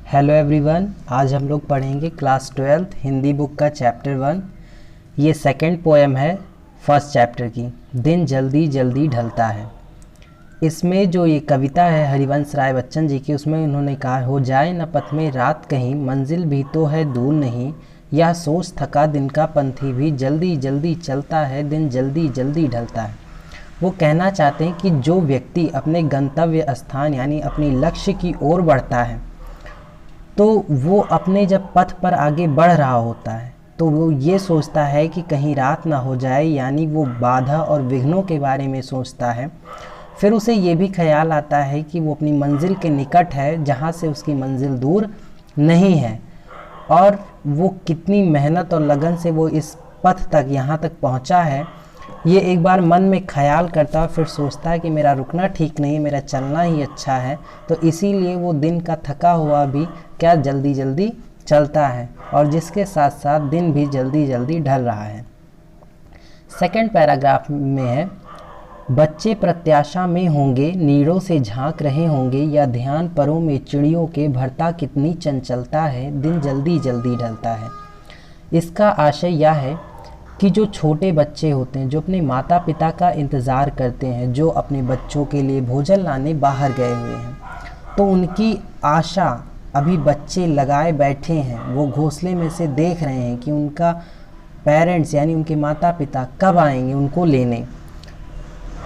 Hello everyone, आज हम लोग पढ़ेंगे क्लास 12th हिंदी बुक का चैप्टर 1। ये सेकंड पोएम है फर्स्ट चैप्टर की, दिन जल्दी जल्दी ढलता है। इसमें जो ये कविता है हरिवंश राय बच्चन जी की, उसमें उन्होंने कहा, हो जाए न पथ में रात कहीं, मंजिल भी तो है दूर नहीं, यह सोच थका दिन का पंथी भी, जल्दी जल्दी चलता है, दिन जल्दी जल्दी ढलता है। वो कहना चाहते हैं कि जो व्यक्ति अपने गंतव्य स्थान यानी अपनी लक्ष्य की ओर बढ़ता है, तो वो अपने जब पथ पर आगे बढ़ रहा होता है तो वो ये सोचता है कि कहीं रात ना हो जाए, यानी वो बाधा और विघ्नों के बारे में सोचता है। फिर उसे ये भी ख्याल आता है कि वो अपनी मंजिल के निकट है, जहाँ से उसकी मंजिल दूर नहीं है, और वो कितनी मेहनत और लगन से वो इस पथ तक यहाँ तक पहुँचा है, ये एक बार मन में ख्याल करता है। फिर सोचता है कि मेरा रुकना ठीक नहीं, मेरा चलना ही अच्छा है। तो इसीलिए वो दिन का थका हुआ भी क्या जल्दी जल्दी चलता है, और जिसके साथ साथ दिन भी जल्दी जल्दी ढल रहा है। सेकंड पैराग्राफ में है, बच्चे प्रत्याशा में होंगे, नीड़ों से झांक रहे होंगे, या ध्यान परों में चिड़ियों के, भरता कितनी चंचलता है, दिन जल्दी जल्दी ढलता है। इसका आशय यह है कि जो छोटे बच्चे होते हैं, जो अपने माता पिता का इंतज़ार करते हैं, जो अपने बच्चों के लिए भोजन लाने बाहर गए हुए हैं, तो उनकी आशा अभी बच्चे लगाए बैठे हैं। वो घोंसले में से देख रहे हैं कि उनका पेरेंट्स यानी उनके माता पिता कब आएंगे उनको लेने।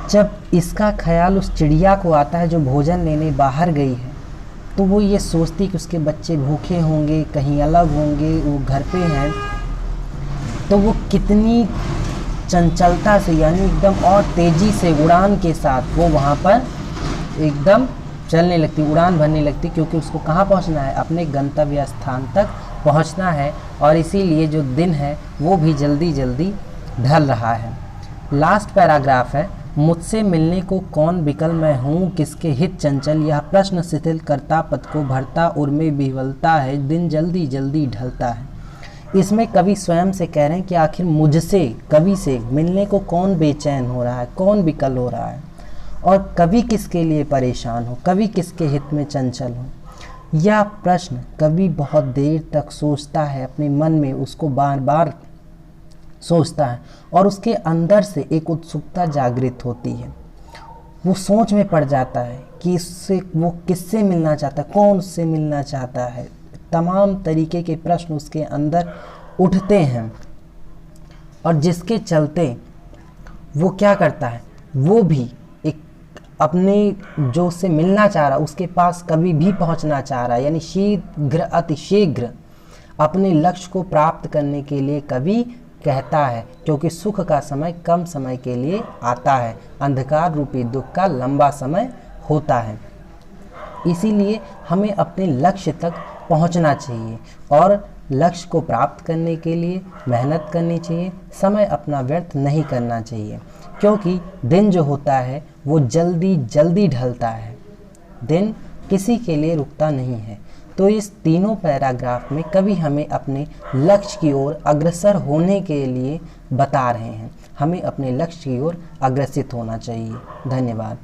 जब इसका ख्याल उस चिड़िया को आता है जो भोजन लेने बाहर गई है, तो वो ये सोचती कि उसके बच्चे भूखे होंगे, कहीं अलग होंगे, वो घर पे हैं, तो वो कितनी चंचलता से यानी एकदम और तेज़ी से उड़ान के साथ वो वहाँ पर एकदम चलने लगती, उड़ान भरने लगती, क्योंकि उसको कहाँ पहुँचना है, अपने गंतव्य स्थान तक पहुँचना है। और इसीलिए जो दिन है वो भी जल्दी जल्दी ढल रहा है। लास्ट पैराग्राफ है, मुझसे मिलने को कौन विकल मैं हूँ, किसके हित चंचल, यह प्रश्न शिथिल करता पद को, भरता उर्मे बिहवलता है, दिन जल्दी जल्दी ढलता है। इसमें कवि स्वयं से कह रहे हैं कि आखिर मुझसे, कवि से मिलने को कौन बेचैन हो रहा है, कौन विकल हो रहा है, और कवि किसके लिए परेशान हो, कवि किसके हित में चंचल हो। यह प्रश्न कवि बहुत देर तक सोचता है, अपने मन में उसको बार बार सोचता है, और उसके अंदर से एक उत्सुकता जागृत होती है। वो सोच में पड़ जाता है कि इससे वो किससे मिलना चाहता है, कौन उससे मिलना चाहता है। तमाम तरीके के प्रश्न उसके अंदर उठते हैं, और जिसके चलते वो क्या करता है, वो भी एक अपने जो उससे मिलना चाह रहा उसके पास कभी भी पहुंचना चाह रहा है, यानी शीघ्र अतिशीघ्र अपने लक्ष्य को प्राप्त करने के लिए कवि कहता है, क्योंकि सुख का समय कम समय के लिए आता है, अंधकार रूपी दुख का लंबा समय होता है। इसीलिए हमें अपने लक्ष्य तक पहुंचना चाहिए, और लक्ष्य को प्राप्त करने के लिए मेहनत करनी चाहिए, समय अपना व्यर्थ नहीं करना चाहिए, क्योंकि दिन जो होता है वो जल्दी जल्दी ढलता है, दिन किसी के लिए रुकता नहीं है। तो इस तीनों पैराग्राफ में कवि हमें अपने लक्ष्य की ओर अग्रसर होने के लिए बता रहे हैं। हमें अपने लक्ष्य की ओर अग्रसित होना चाहिए। धन्यवाद।